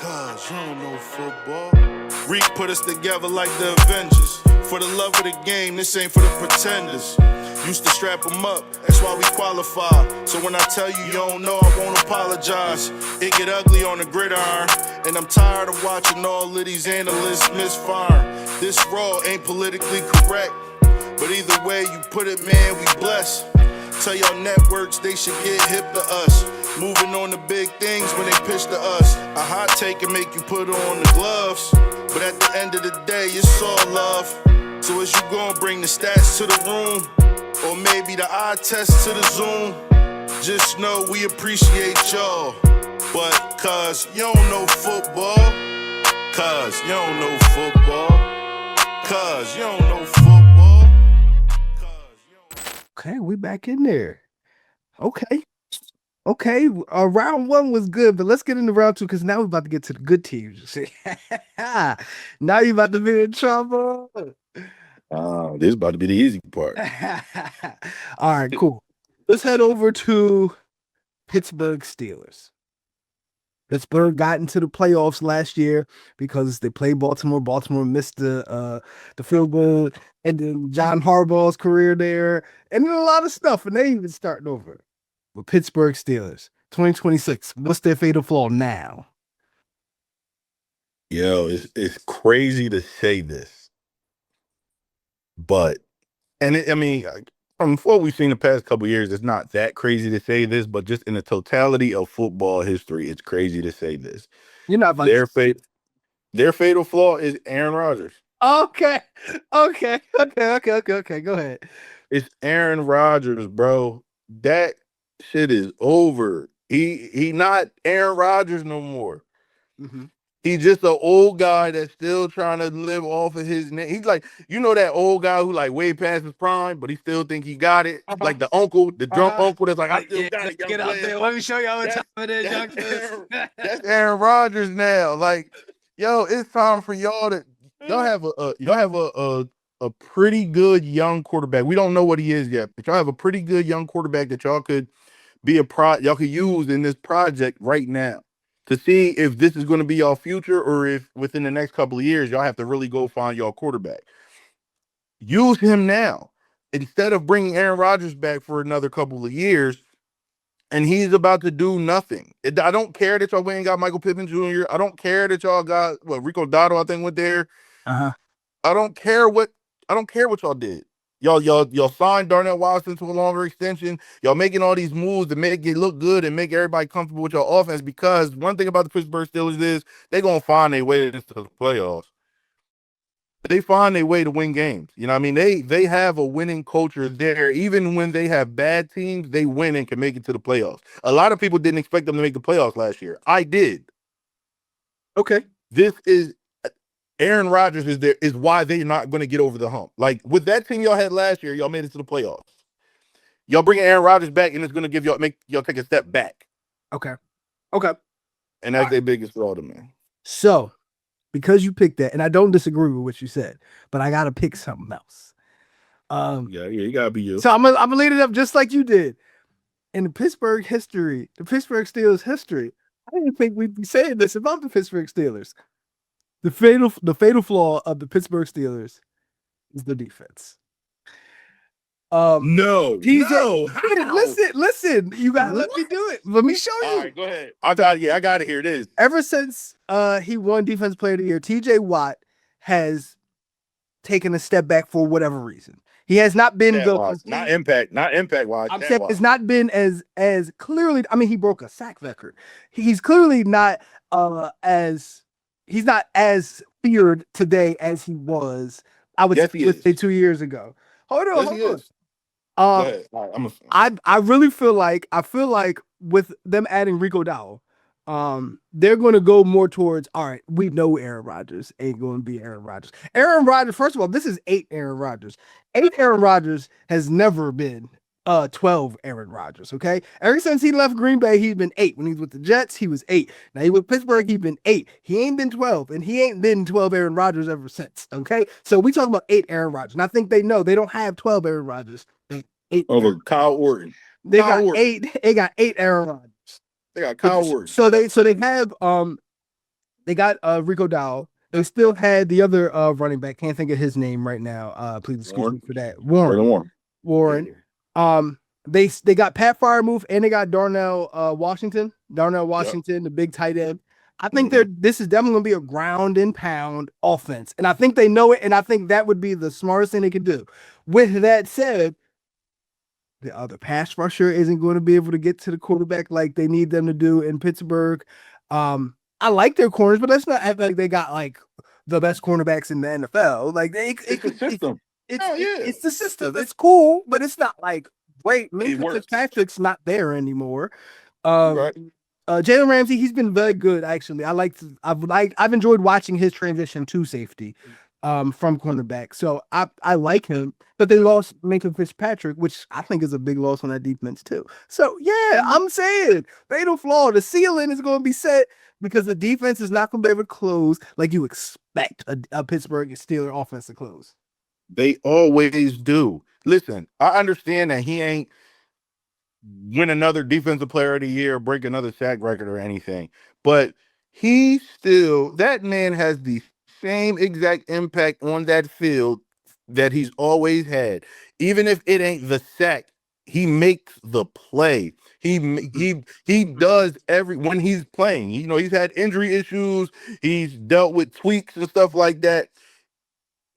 Cause you don't know football. Reek put us together like the Avengers. For the love of the game, this ain't for the pretenders. Used to strap them up, that's why we qualify. So when I tell you you don't know, I won't apologize. It get ugly on the gridiron, and I'm tired of watching all of these analysts misfire. This raw ain't politically correct, but either way you put it, man, we blessed. Tell y'all networks they should get hip to us. Moving on to big things when they pitch to us. A hot take can make you put on the gloves, but at the end of the day, it's all love. So as you gon' bring the stats to the room, or maybe the eye test to the Zoom, just know we appreciate y'all. But cause you don't know football, cause you don't know football, cause you don't know football. Okay, we back in there. Okay. Round one was good, but let's get into round two because now we're about to get to the good teams. Now you're about to be in trouble. This is about to be the easy part. All right, cool. Let's head over to Pittsburgh Steelers. Pittsburgh got into the playoffs last year because they played Baltimore. Baltimore missed the field goal, and then John Harbaugh's career there, and then a lot of stuff, and they even starting over. But Pittsburgh Steelers, 2026. What's their fatal flaw now? Yo, it's crazy to say this, but I mean, from what we've seen the past couple of years, it's not that crazy to say this, but just in the totality of football history, it's crazy to say this. You're not their fatal flaw is Aaron Rodgers. Okay. Go ahead. It's Aaron Rodgers, bro. That shit is over. He not Aaron Rodgers no more. Mm-hmm. He's just an old guy that's still trying to live off of his name. He's like, you know, that old guy who like way past his prime, but he still think he got it. Like the uncle, the drunk uncle that's like, I still got it. Get out there. Let me show y'all what time it is, youngsters. That's Aaron Rodgers now. Like, yo, it's time for y'all to y'all have a pretty good young quarterback. We don't know what he is yet, but y'all have a pretty good young quarterback that y'all could be y'all could use in this project right now to see if this is going to be y'all future or if within the next couple of years y'all have to really go find y'all quarterback. Use him now instead of bringing Aaron Rodgers back for another couple of years, and he's about to do nothing. I don't care that y'all went and got Michael Pittman Jr. I don't care that y'all got Rico Dotto, I think, went there. Uh-huh. I don't care what y'all did. Y'all signed Darnell Washington to a longer extension. Y'all making all these moves to make it look good and make everybody comfortable with your offense, because one thing about the Pittsburgh Steelers is they're going to find their way into the playoffs. They find their way to win games. You know what I mean? They have a winning culture there. Even when they have bad teams, they win and can make it to the playoffs. A lot of people didn't expect them to make the playoffs last year. I did. Okay. This is Aaron Rodgers is why they're not going to get over the hump. Like with that team y'all had last year, y'all made it to the playoffs. Y'all bring Aaron Rodgers back, and it's going to make y'all take a step back. Okay. And that's their biggest flaw to me. So, because you picked that, and I don't disagree with what you said, but I got to pick something else. Yeah, you got to be you. So I'm gonna lead it up just like you did. In the Pittsburgh Steelers history, I didn't think we'd be saying this about the Pittsburgh Steelers. The fatal flaw of the Pittsburgh Steelers is the defense. No. Listen. You gotta let me do it. Let me show you. All right, go ahead. I got to hear this. Ever since he won Defensive Player of the Year, TJ Watt has taken a step back for whatever reason. He has not been not impact wise. I'm saying it's not been as clearly. I mean, he broke a sack record. He's clearly not he's not as feared today as he was. I would say 2 years ago. Hold on. I really feel like with them adding Rico Dowell, they're going to go more towards, all right, we know Aaron Rodgers ain't going to be Aaron Rodgers. Aaron Rodgers, first of all, this is 8 Aaron Rodgers. 8 Aaron Rodgers has never been 12 Aaron Rodgers, okay? Ever since he left Green Bay, he's been 8. When he was with the Jets, he was 8. Now he with Pittsburgh, he's been 8. He ain't been 12, and he ain't been 12 Aaron Rodgers ever since, okay? So we talking about 8 Aaron Rodgers, and I think they know they don't have 12 Aaron Rodgers. 8 over Kyle Orton. They got 8 Aaron Rodgers. They got Kyle Orton. So they have They got Rico Dowell. They still had the other running back. Can't think of his name right now. Please excuse me for that. Warren. Warren. They got Pat Fryermuth and they got Darnell Washington. Darnell Washington, the big tight end. I think this is definitely gonna be a ground and pound offense. And I think they know it, and I think that would be the smartest thing they could do. With that said, the other pass rusher isn't going to be able to get to the quarterback like they need them to do in Pittsburgh. I like their corners, but let's not act like they got like the best cornerbacks in the NFL. Like It's a system. It's the system. It's cool, but it's not like great. It works. Fitzpatrick's not there anymore. Right. Jalen Ramsey, he's been very good actually. I've enjoyed watching his transition to safety from cornerback. So I like him, but they lost Minka Fitzpatrick, which I think is a big loss on that defense too. So yeah, I'm saying fatal flaw. The ceiling is going to be set because the defense is not going to be able to close like you expect a Pittsburgh Steelers offense to close. They always do. Listen, I understand that he ain't win another defensive player of the year, break another sack record or anything, but that man has the same exact impact on that field that he's always had. Even if it ain't the sack, he makes the play. He does when he's playing. You know, he's had injury issues. He's dealt with tweaks and stuff like that.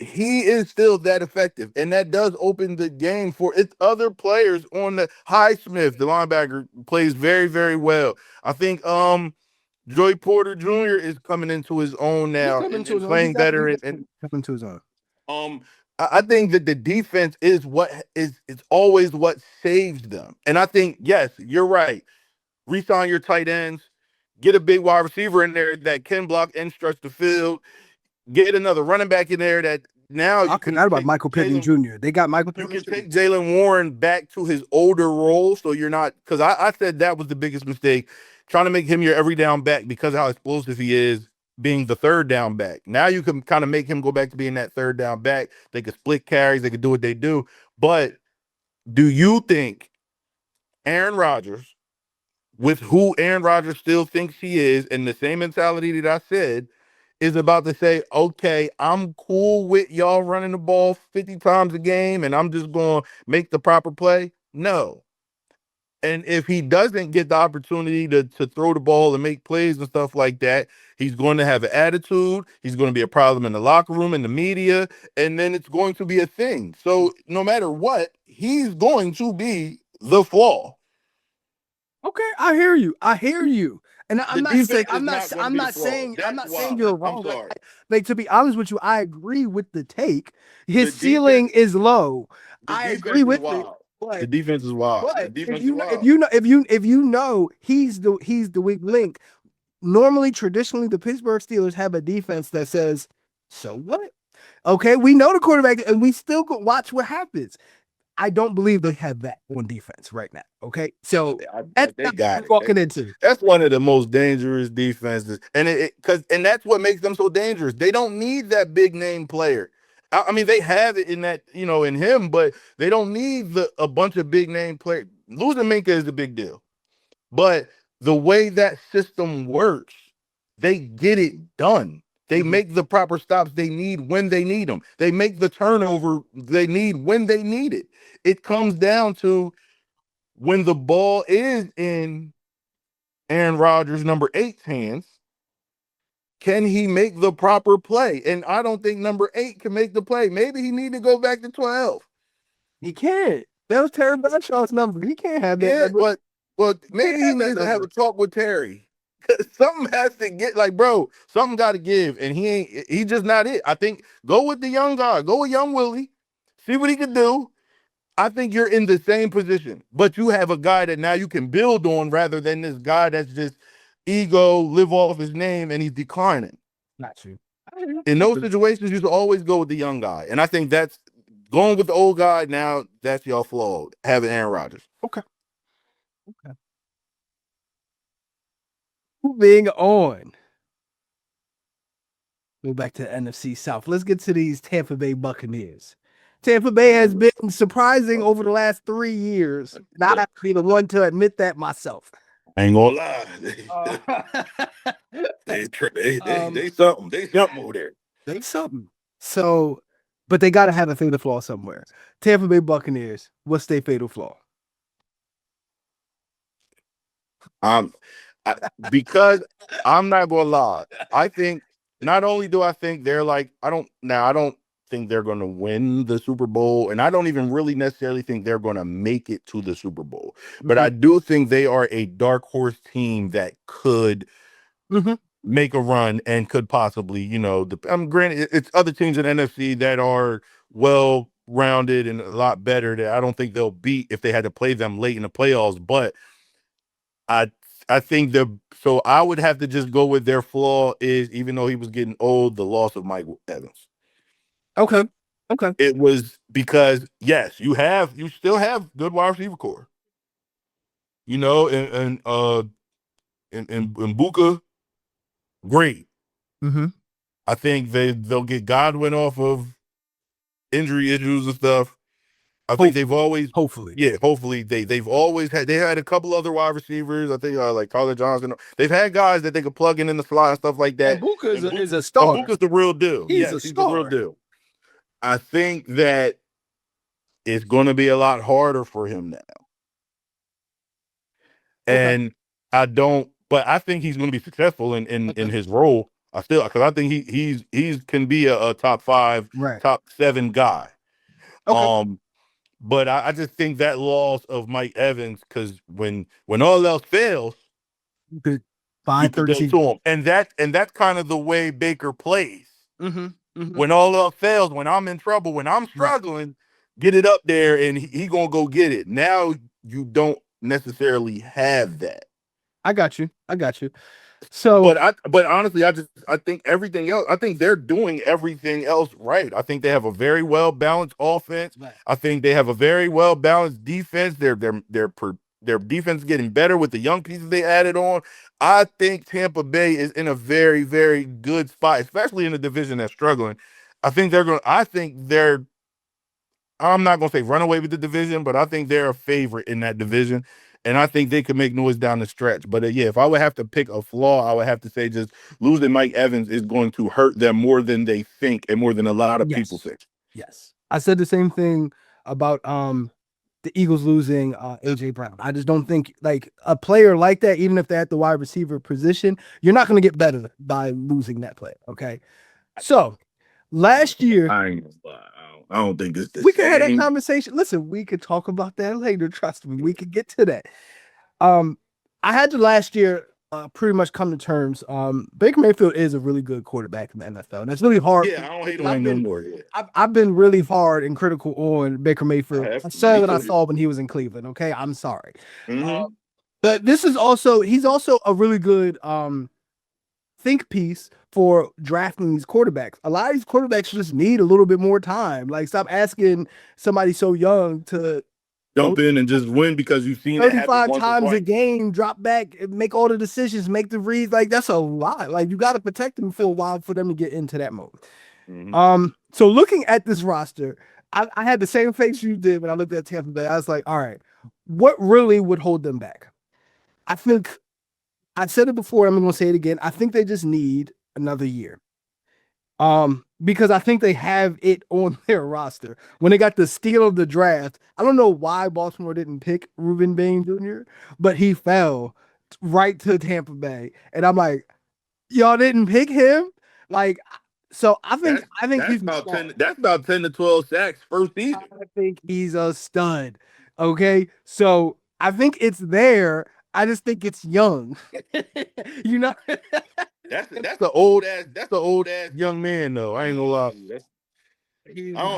He is still that effective, and that does open the game for its other players on the Highsmith, the linebacker, plays very, very well. I think Joey Porter Jr. is coming into his own now and playing better and coming to his own. I think that the defense is it's always what saves them. And I think, yes, you're right. Resign your tight ends, get a big wide receiver in there that can block and stretch the field. Get another running back in there that now I forgot about Michael Pittman Jr. They got Michael Pittman. You can take Jalen Warren back to his older role, so you're not, because I said that was the biggest mistake, trying to make him your every down back because of how explosive he is, being the third down back. Now you can kind of make him go back to being that third down back. They could split carries, they could do what they do. But do you think Aaron Rodgers, with who Aaron Rodgers still thinks he is, and the same mentality that I said, is about to say, okay, I'm cool with y'all running the ball 50 times a game and I'm just going to make the proper play? No. And if he doesn't get the opportunity to throw the ball and make plays and stuff like that, he's going to have an attitude. He's going to be a problem in the locker room, in the media, and then it's going to be a thing. So no matter what, he's going to be the flaw. Okay, I hear you. And I'm not saying you're wrong. Like, to be honest with you, I agree with the take. His ceiling is low. I agree with it. But the defense is wild. If you know he's the weak link. Normally, traditionally, the Pittsburgh Steelers have a defense that says, "So what? Okay, we know the quarterback, and we still go watch what happens." I don't believe they have that on defense right now. Okay, so that's what we're walking into. That's one of the most dangerous defenses, and and that's what makes them so dangerous. They don't need that big name player. I mean, they have it in that, in him, but they don't need a bunch of big name players. Losing Minka is a big deal, but the way that system works, they get it done. They make the proper stops they need when they need them. They make the turnover they need when they need it. It comes down to when the ball is in Aaron Rodgers' number 8's hands, can he make the proper play? And I don't think number 8 can make the play. Maybe he need to go back to 12. He can't. That was Terry Bradshaw's number. He can't have that. Yeah, but maybe he needs to have a talk with Terry. Something has to get, like, bro, something got to give, and he's just not it. I think go with the young guy, go with young Willie, see what he can do. I think you're in the same position, but you have a guy that now you can build on rather than this guy that's just ego, live off his name, and he's declining. Not true. In those situations, you should always go with the young guy, and I think that's going with the old guy. Now that's your flaw, having Aaron Rodgers. Okay. Moving on. Go back to the NFC South. Let's get to these Tampa Bay Buccaneers. Tampa Bay has been surprising over the last 3 years. Not have to be the one to admit that myself. I ain't gonna lie. They They something. They something over there. something. So, but they got to have a fatal flaw somewhere. Tampa Bay Buccaneers, what's their fatal flaw? Um, because I'm not gonna lie. I think not only do I think they're like I don't think they're gonna win the Super Bowl, and I don't even really necessarily think they're gonna make it to the Super Bowl. But I do think they are a dark horse team that could Mm-hmm. make a run and could possibly, granted, it's other teams in the NFC that are well rounded and a lot better that I don't think they'll beat if they had to play them late in the playoffs. But I I think so I would have to just go with their flaw is even though he was getting old, the loss of Mike Evans. Okay. Okay. It was because yes, you still have good wide receiver core. And Buka, great. Mm-hmm. I think they'll get Godwin off of injury issues and stuff. I think they've always, Hopefully. yeah, hopefully they've always had a couple other wide receivers. I think like Carter Johnson. They've had guys that they could plug in the slot and stuff like that. And Buka is a And starter. Buka's the real deal. He's Yes, a he's the real star. deal. I think that it's going to be a lot harder for him now. Okay. And but I think he's going to be successful in his role. Because I think he's can be a top 5, Right. top 7 guy. Okay. But I just think that loss of Mike Evans, because when all else fails, You could you find can go 13. to him, and that's kind of the way Baker plays. Mm-hmm. Mm-hmm. When all else fails, when I'm in trouble, when I'm struggling, get it up there, and he gonna go get it. Now you don't necessarily have that. I got you. So, But honestly, I think everything else. I think they're doing everything else right. I think they have a very well balanced offense. right. I think they have a very well balanced defense. Their defense is getting better with the young pieces they added on. I think Tampa Bay is in a very, very good spot, especially in a division that's struggling. I think they're. I'm not gonna say run away with the division, but I think they're a favorite in that division, and I think they could make noise down the stretch. But yeah, if I would have to pick a flaw, I would have to say just losing Mike Evans is going to hurt them more than they think, and more than a lot of people think. Yes. I said the same thing about the Eagles losing AJ Brown. I just don't think like a player like that, even if they're at the wide receiver position, you're not going to get better by losing that player. Okay. So last year, I don't think it's the we could have that same. conversation. Listen, we could talk about that later. Trust me, we could get to that. I had to last year pretty much come to terms. Baker Mayfield is a really good quarterback in the NFL, and it's really hard. Yeah, I don't hate him no more. Yeah. I've been really hard and critical on Baker Mayfield. I have. I said what I Me too. saw when he was in Cleveland. Okay, I'm sorry. Mhm. But he's also a really good think piece for drafting these quarterbacks. A lot of these quarterbacks just need a little bit more time. Like, stop asking somebody so young to Jump in and just win because you've seen it happen 35 once or times a twice. game, drop back, make all the decisions, make the reads. Like, that's a lot. Like, you got to protect them for a while for them to get into that mode. Mhm. So looking at this roster, I had the same face you did when I looked at Tampa Bay. I was like, all right, what really would hold them back? I think I said it before. I'm going to say it again. I think they just need another year. Because I think they have it on their roster. When they got the steal of the draft, I don't know why Baltimore didn't pick Reuben Bain Jr., but he fell right to Tampa Bay. And I'm like, y'all didn't pick him? Like, so I think that's about 10. That's about 10 to 12 sacks first season. I think he's a stud. Okay. So I think it's there. I just think it's young. You know? That's the old ass young man though. I ain't gonna lie.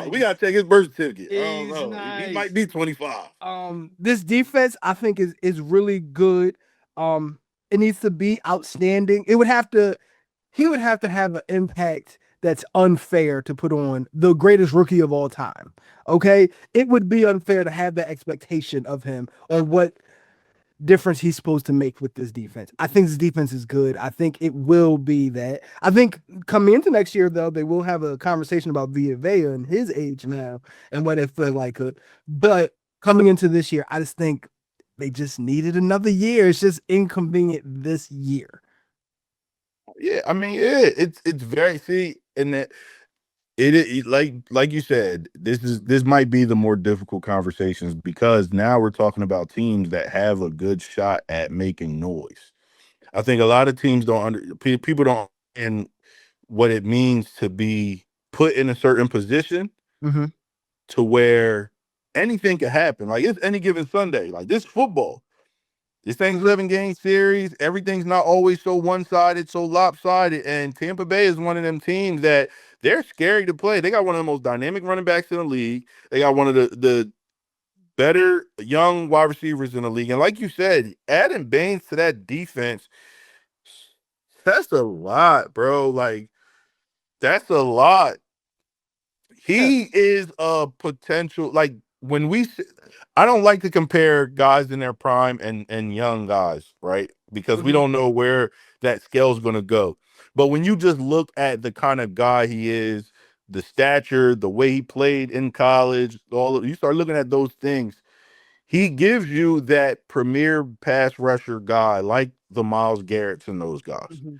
We gotta take his birth certificate. I don't know. He might be 25. This defense I think is really good. It needs to be outstanding. He would have to have an impact that's unfair to put on the greatest rookie of all time. Okay? It would be unfair to have that expectation of him or what difference he's supposed to make with this defense. I think this defense is good. I think it will be that. I think coming into next year, though, they will have a conversation about Villa and his age now and what it felt like. But coming into this year, I just think They just needed another year. It's just inconvenient this year. Yeah, I mean, yeah, it's very and that like you said, this might be the more difficult conversations because now we're talking about teams that have a good shot at making noise. I think a lot of teams people don't understand what it means to be put in a certain position Mm-hmm. to where anything could happen. Like it's any given Sunday. Like this football. This thing's 11-game series. Everything's not always so one-sided, so lopsided. And Tampa Bay is one of them teams that they're scary to play. They got one of the most dynamic running backs in the league. They got one of the better young wide receivers in the league. And like you said, adding Baines to that defense, that's a lot, bro. Like, that's a lot. Yeah. He is a potential, like, I don't like to compare guys in their prime and young guys, right? Because we Mm-hmm. don't know where that scale's going to go. But when you just look at the kind of guy he is, the stature, the way he played in college, you start looking at those things. He gives you that premier pass rusher guy, like the Myles Garrett's and those guys. Mm-hmm.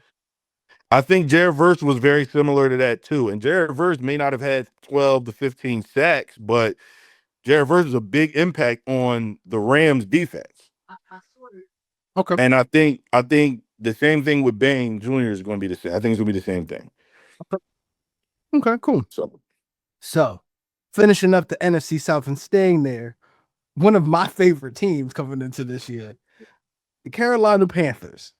I think Jared Verse was very similar to that too. And Jared Verse may not have had 12 to 15 sacks, but Jared Verse is a big impact on the Rams defense. Okay. And I think the same thing with Bain Jr. is going to be the same. I think it's going to be the same thing. Okay, cool. So So, finishing up the NFC South and staying there, one of my favorite teams coming into this year, the Carolina Panthers.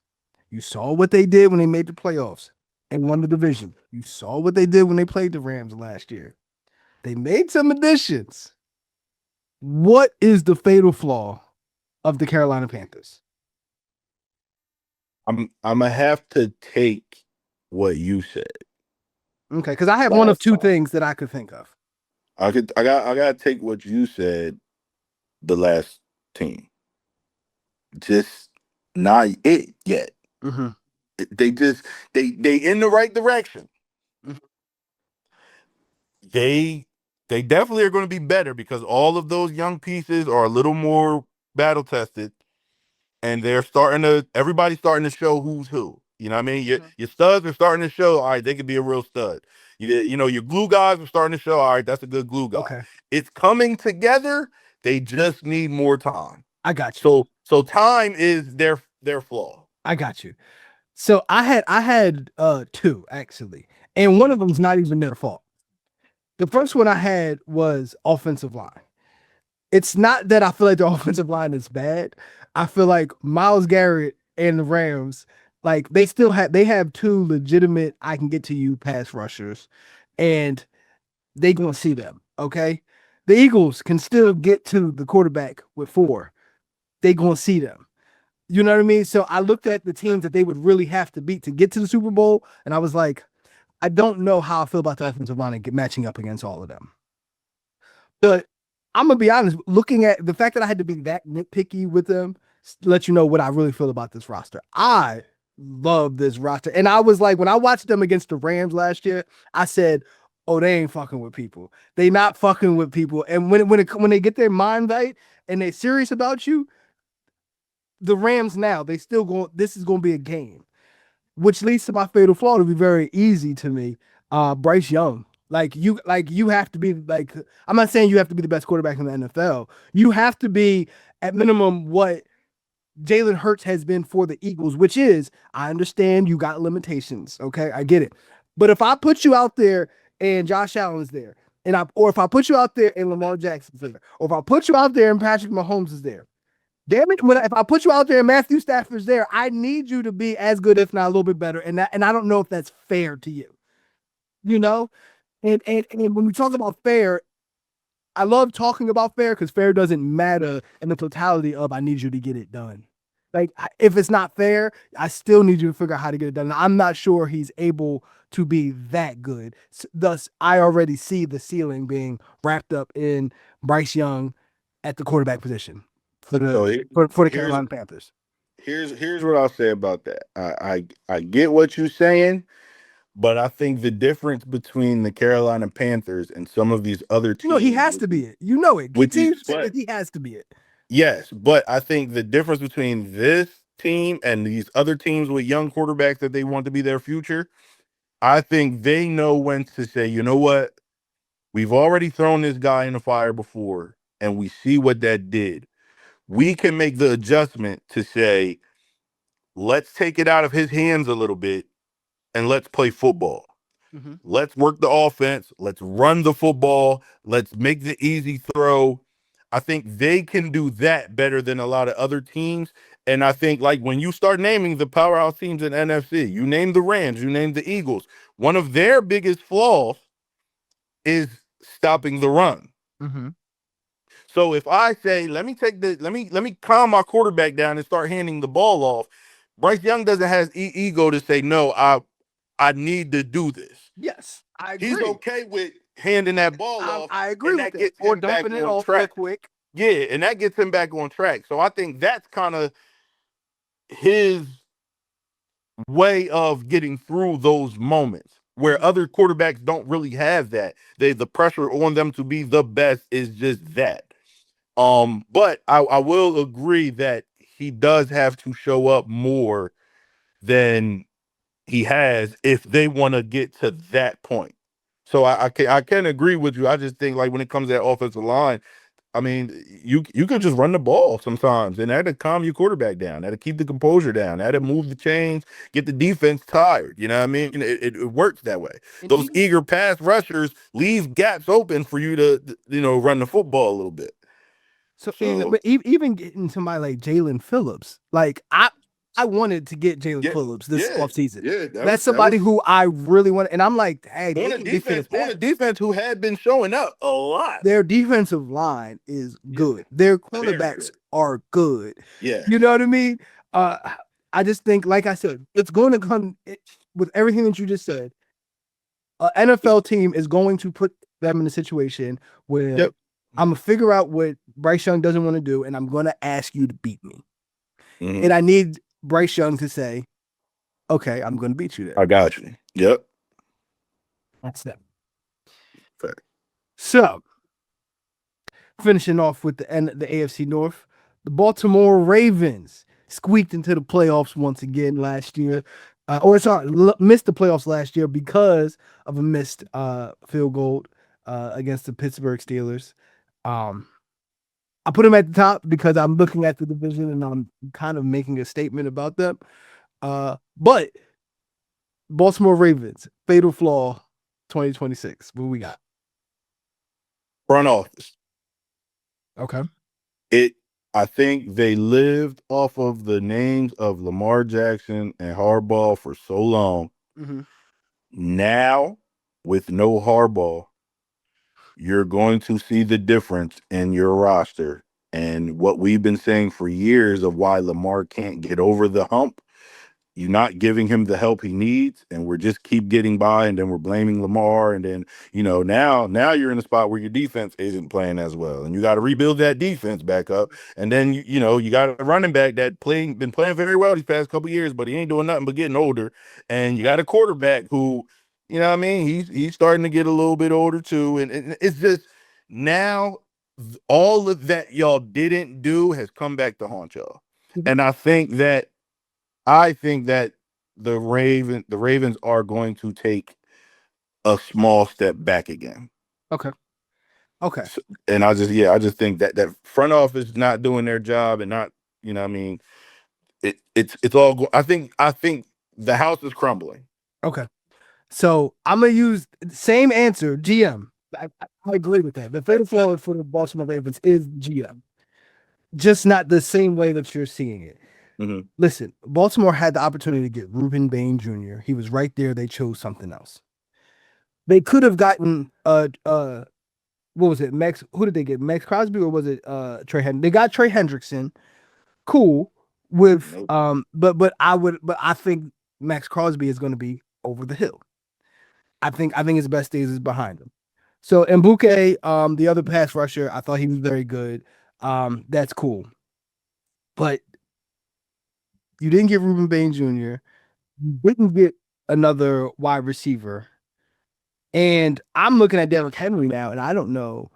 You saw what they did when they made the playoffs and won the division. You saw what they did when they played the Rams last year. They made some additions. What is the fatal flaw of the Carolina Panthers? I'm gonna have to take what you said. Okay, because I have one of two things that I could think of. I gotta take what you said, the last team. Just not it yet. Mm-hmm. They just they in the right direction. Mhm. They definitely are going to be better because all of those young pieces are a little more battle tested, and everybody's starting to show who's who. You know what I mean? Your studs are starting to show. All right, they could be a real stud. Your glue guys are starting to show. All right, that's a good glue guy. Okay, It's coming together. They just need more time. I got you. So time is their flaw. I got you. So I had two actually, and one of them's not even their fault. The first one I had was offensive line. It's not that I feel like the offensive line is bad. I feel like Myles Garrett and the Rams, like they have two legitimate I can get to you pass rushers, and they gonna see them. Okay. The Eagles can still get to the quarterback with four. They gonna see them. You know what I mean? So I looked at the teams that they would really have to beat to get to the Super Bowl, and I was like, I don't know how I feel about the offensive line and matching up against all of them. But I'm gonna be honest, looking at the fact that I had to be that nitpicky with them, let you know what I really feel about this roster. I love this roster. And I was like, when I watched them against the Rams last year, I said, oh, they ain't fucking with people. They not fucking with people. And when they get their mind right and they're serious about you, the Rams now, they still go, this is gonna be a game. Which leads to my fatal flaw to be very easy to me. Bryce Young. You have to be like, I'm not saying you have to be the best quarterback in the NFL. You have to be at minimum what Jalen Hurts has been for the Eagles, which is, I understand you got limitations. Okay, I get it. But if I put you out there and Josh Allen's there, or if I put you out there and Lamar Jackson's there, or if I put you out there and Patrick Mahomes is there, damn it, if I put you out there and Matthew Stafford's there, I need you to be as good, if not a little bit better. And I don't know if that's fair to you. You know? And when we talk about fair, I love talking about fair because fair doesn't matter in the totality of I need you to get it done. Like, if it's not fair, I still need you to figure out how to get it done. And I'm not sure he's able to be that good. Thus, I already see the ceiling being wrapped up in Bryce Young at the quarterback position for the Carolina Panthers. Here's what I'll say about that. I get what you're saying, but I think the difference between the Carolina Panthers and some of these other teams. No, he has to be it. You know it. With He these, has to be it. Yes, but I think the difference between this team and these other teams with young quarterbacks that they want to be their future, I think they know when to say, you know what, we've already thrown this guy in the fire before, and we see what that did. We can make the adjustment to say, let's take it out of his hands a little bit and let's play football. Mm-hmm. Let's work the offense. Let's run the football. Let's make the easy throw. I think they can do that better than a lot of other teams. And I think, like, when you start naming the powerhouse teams in NFC, you name the Rams, you name the Eagles. One of their biggest flaws is stopping the run. Mm-hmm. So if I say, let me calm my quarterback down and start handing the ball off, Bryce Young doesn't have ego to say, no, I need to do this. Yes, I He's agree. okay with handing that ball off, I agree and with that that. gets Or him back dumping it on off real track. quick. Yeah, and that gets him back on track. So I think that's kind of his way of getting through those moments where other quarterbacks don't really have that. The pressure on them to be the best is just that. But I will agree that he does have to show up more than he has if they want to get to that point. So I can agree with you. I just think, like, when it comes to that offensive line, I mean, you could just run the ball sometimes, and that'll calm your quarterback down. That'll keep the composure down. That'll move the chains, get the defense tired. You know what I mean? It works that way. And Those even eager pass rushers leave gaps open for you to run the football a little bit. so, So but even getting somebody like Jalen Phillips, like I wanted to get Jalen yeah, Phillips this yeah, offseason. yeah. That's That somebody was who I really want, and I'm like, hey, they can defend on a defense who had been showing up a lot. their defensive line is good. Their cornerbacks are good. Yeah. You know what I mean? Uh, I just think, like I said, it's going to come with everything that you just said. An NFL team is going to put them in a situation where Yep. I'm gonna figure out what Bryce Young doesn't want to do, and I'm gonna ask you to beat me. Mhm. And I need Bryce Young to say, "Okay, I'm gonna beat you there." I got you. Yep. That's them. Fact. So, finishing off with the AFC North, the Baltimore Ravens squeaked into the playoffs once again last year. Missed the playoffs last year because of a missed field goal against the Pittsburgh Steelers. Um, I put them at the top because I'm looking at the division and I'm kind of making a statement about them. But Baltimore Ravens, fatal flaw 2026. What we got? Front office. Okay. It I think they lived off of the names of Lamar Jackson and Harbaugh for so long. Mm-hmm. Now, with no Harbaugh, you're going to see the difference in your roster. And what we've been saying for years of why Lamar can't get over the hump, you're not giving him the help he needs, and we're just keep getting by, and then we're blaming Lamar, and then now you're in a spot where your defense isn't playing as well, and you got to rebuild that defense back up, and then you got a running back that been playing very well these past couple years, but he ain't doing nothing but getting older, and you got a quarterback who, what I mean, he's starting to get a little bit older too, and it's just now all of that y'all didn't do has come back to haunt y'all, and I think that the Ravens are going to take a small step back again. Okay. Okay. So, and I just think that front office not doing their job and not, what I mean, it's all I think the house is crumbling. Okay. So I'm gonna use the same answer, GM. I agree with that. The fatal flaw for the Baltimore Ravens is GM, just not the same way that you're seeing it. Mhm. Listen, Baltimore had the opportunity to get Reuben Bain Jr. He was right there. They chose something else. They could have gotten what was it? Max, who did they get? Max Crosby or was it Trey Hendrickson? They got Trey Hendrickson. Cool. With Nope. but I think Max Crosby is gonna be over the hill. I think his best days is behind him. So Mbuke, the other pass rusher, I thought he was very good. That's cool. But you didn't get Reuben Bain Jr. You didn't get another wide receiver. And I'm looking at Derrick Henry now, and I don't know.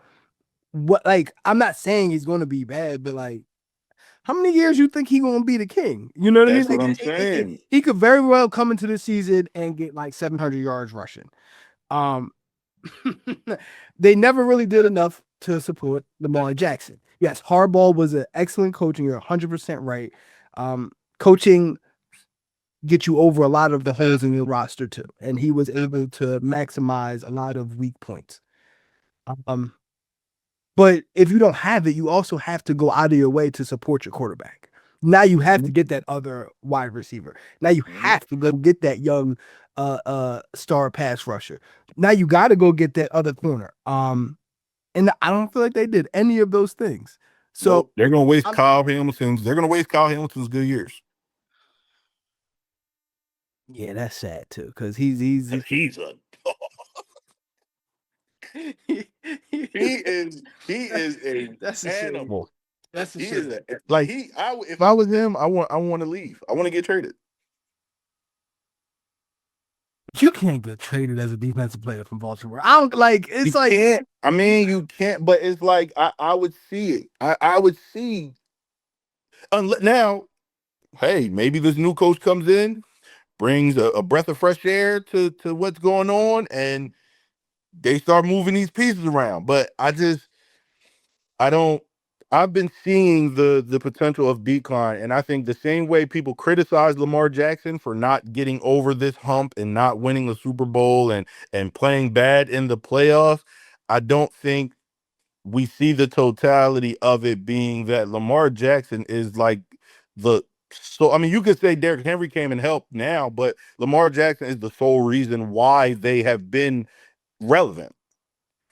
what like I'm not saying he's going to be bad, but like how many years you think he gonna be the king? You know what I mean? That's what Like I'm saying. he could very well come into the season and get like 700 yards rushing. Um, they never really did enough to support Lamar Jackson. Yes, Harbaugh was an excellent coach, and you're 100% right. Coaching gets you over a lot of the holes in your roster too, and he was able to maximize a lot of weak points. Um, but if you don't have it, you also have to go out of your way to support your quarterback. Now you have to get that other wide receiver. Now you have to go get that young star pass rusher. Now you got to go get that other corner. And I don't feel like they did any of those things. So Well, they're gonna waste I'm- Kyle Hamilton's. They're gonna waste Kyle Hamilton's good years. yeah, that's sad too because he's He's a he he is a that's a shame. animal. That's a He shame. is a like he. If I was him, I want to leave. I want to get traded. You can't get traded as a defensive player from Baltimore. I don't like it's You like can't. I mean, you can't. But it's like I would see it. I would see. Now, hey, maybe this new coach comes in, brings a breath of fresh air to what's going on, and they start moving these pieces around. But I don't. I've been seeing the potential of decline, and I think the same way people criticize Lamar Jackson for not getting over this hump and not winning the Super Bowl and playing bad in the playoffs, I don't think we see the totality of it being that Lamar Jackson is like the so I mean you could say Derrick Henry came and helped now, but Lamar Jackson is the sole reason why they have been relevant.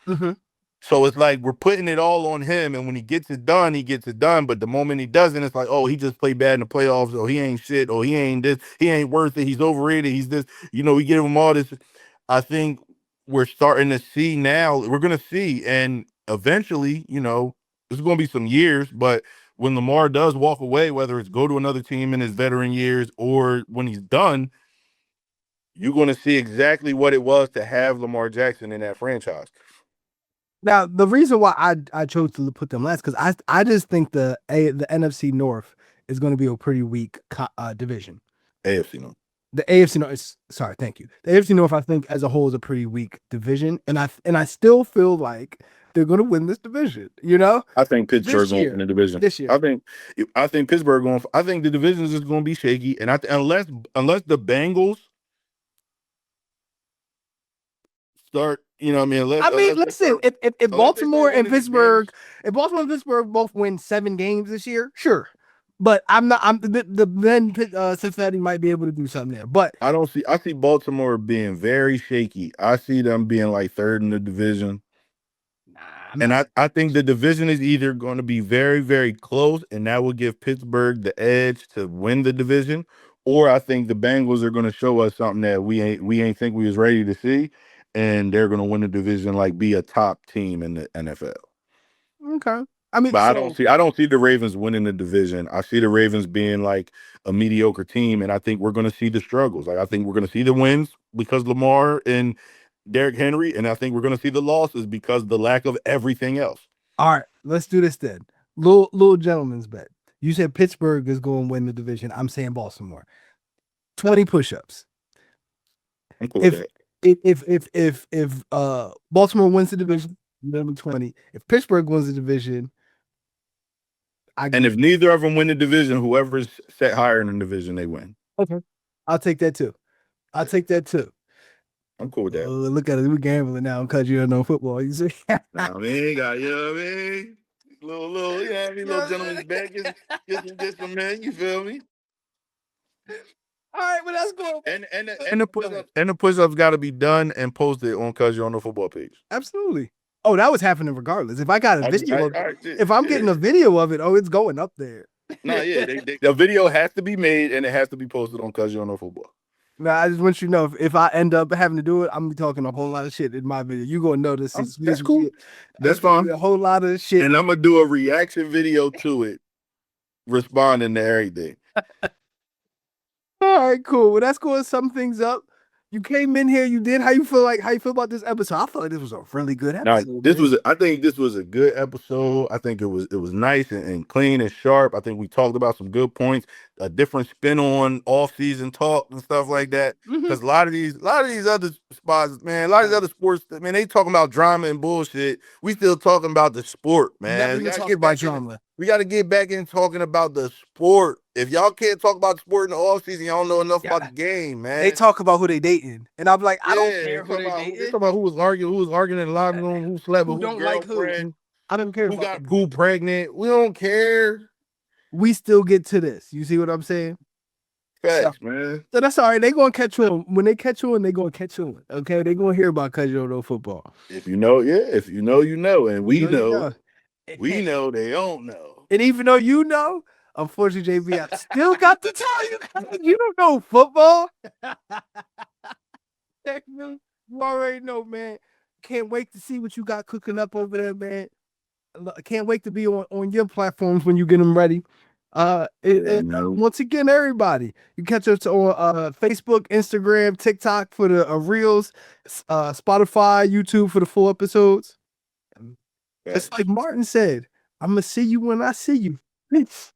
mhm. So it's like we're putting it all on him, and when he gets it done, he gets it done. But the moment he doesn't, it's like, oh, he just played bad in the playoffs. Oh, he ain't shit. Oh, he ain't this. He ain't worth it. He's overrated. He's this. We give him all this. I think we're starting to see now. We're gonna see, and eventually, there's gonna be some years. But when Lamar does walk away, whether it's go to another team in his veteran years or when he's done, you're gonna see exactly what it was to have Lamar Jackson in that franchise. Now the reason why I chose to put them last because I just think the NFC North is going to be a pretty weak division. AFC no. The AFC North is sorry, thank you. The AFC North I think as a whole is a pretty weak division, and I still feel like they're going to win this division. I think Pittsburgh going to win the division this year. I think Pittsburgh going. I think the division is just going to be shaky, and unless the Bengals start, listen. If Baltimore and Pittsburgh, both win 7 games this year, sure. But I'm not. I'm then Cincinnati might be able to do something there. But I don't see. I see Baltimore being very shaky. I see them being like third in the division. I think the division is either going to be very, very close, and that will give Pittsburgh the edge to win the division, or I think the Bengals are going to show us something that we ain't think we was ready to see, and they're going to win the division, like be a top team in the NFL. Okay. I mean, but I don't see the Ravens winning the division. I see the Ravens being like a mediocre team, and I think we're going to see the struggles. Like I think we're going to see the wins because Lamar and Derrick Henry, and I think we're going to see the losses because the lack of everything else. All right, let's do this then. Little gentleman's bet. You said Pittsburgh is going to win the division. I'm saying Baltimore. 20 push-ups. I'm cool with that. If Baltimore wins the division, number 20. If Pittsburgh wins the division, if neither of them win the division, whoever's set higher in the division, they win. Okay, I'll take that too. I'm cool with that. Look at it, we're gambling now because you don't know football. You see? Nah, man, got little, little gentleman's bet. Get some man. You feel me? All right, well that's cool. And the push-ups got to be done and posted on Cuz You On The Football page. Absolutely. Oh, that was happening regardless. If I got a video, if I'm getting a video of it, it's going up there. The video has to be made and it has to be posted on Cuz You On The Football. Now, I just want you to know if I end up having to do it, I'm gonna be talking a whole lot of shit in my video. You're gonna notice that's cool. That's fine. A whole lot of shit. And I'm gonna do a reaction video to it, responding to everything. All right, cool. Well, that's going to sum things up. You came in here, you did. How you feel about this episode? I feel like this was a really good No, episode. Man. I think this was a good episode. I think it was nice and clean and sharp. I think we talked about some good points, a different spin on off-season talk and stuff like that. Mhm. Because a lot of these other spots, man, a lot of these other sports, man, they talking about drama and bullshit. We still talking about the sport, man. Never We even gotta talk get about back in- drama. We got to get back in talking about the sport. If y'all can't talk about the sport in the offseason, y'all don't know enough about the game, man. They talk about who they dating, and I'm like, I don't Yeah, care who they They dating. talk about who was arguing in the locker room, who slept with Who who don't like who? girlfriend, I don't care who about got that. who pregnant. We don't care. We still get to this. You see what I'm saying? Facts, man. So that's all right. They gonna catch on. When they catch on, they gonna catch on. Okay, they gonna hear about Cuz You Don't Know Football. If you know, yeah. If you know, you know, and we You know, we know they don't know. And even though you know, unfortunately, JB, I still got to tell you, you don't know football. You already know, man. Can't wait to see what you got cooking up over there, man. I can't wait to be on your platforms when you get them ready. Once again, everybody, you catch us on Facebook, Instagram, TikTok for the Reels, Spotify, YouTube for the full episodes. It's like Martin said, I'm gonna see you when I see you. Peace.